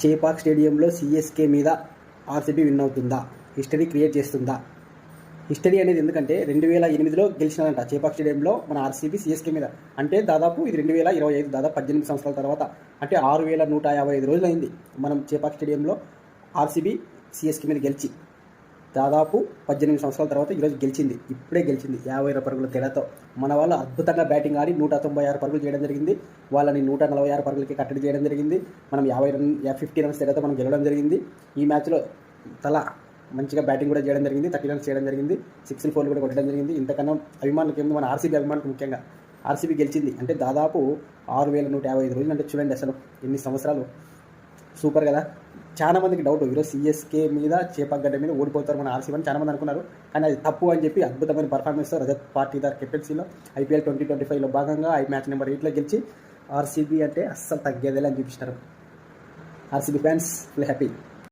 చేపాక్ స్టేడియంలో సిఎస్కే మీద RCB win అవుతుందా? హిస్టరీ క్రియేట్ చేస్తుందా? హిస్టరీ అనేది ఎందుకంటే 2008లో గెలిచినారంట చేపాక్ స్టేడియంలో మన ఆర్సీబీ సిఎస్కే మీద. అంటే దాదాపు ఇది 2025, దాదాపు 18 సంవత్సరాల తర్వాత, అంటే 6155 రోజులు అయింది మనం చేపాక్ స్టేడియంలో ఆర్సీబీ సిఎస్కే మీద గెలిచి. దాదాపు 18 సంవత్సరాల తర్వాత ఈరోజు గెలిచింది. ఇప్పుడే గెలిచింది 52 పరుగుల తేడాతో. మన వాళ్ళు అద్భుతంగా బ్యాటింగ్ ఆడి 196 పరుగులు చేయడం జరిగింది. వాళ్ళని 146 పరుగులకి కట్టడి చేయడం జరిగింది. మనం 50 రన్స్ తేడాతో మనం గెలవడం జరిగింది. ఈ మ్యాచ్లో తల మంచిగా బ్యాటింగ్ కూడా చేయడం జరిగింది. 30 రన్స్ చేయడం జరిగింది. 6 4 కూడా కొట్టడం జరిగింది. ఇంతకన్నా అభిమానులకు ఏమి, మన ఆర్సీబీ అభిమానులకు ముఖ్యంగా ఆర్సీబీ గెలిచింది అంటే దాదాపు 6155 రోజులు. అంటే చూడండి అసలు ఎన్ని సంవత్సరాలు. సూపర్ కదా. చాలా మందికి డౌట్, ఈరోజు సిఎస్కే మీద చేపాక్ గడ్డ మీద ఓడిపోతారు మన ఆర్సీబీ అని చాలా మంది అనుకున్నారు. కానీ అది తప్పు అని చెప్పి అద్భుతమైన పర్ఫార్మెన్స్తో రజత్ పాటీదార్ కెప్టెన్సీలో IPL 2025లో భాగంగా మ్యాచ్ నెంబర్ 8లో గెలిచి ఆర్సీబీ అంటే అస్సలు తగ్గేదేలే అని చూపించినారు. RCB fans full happy.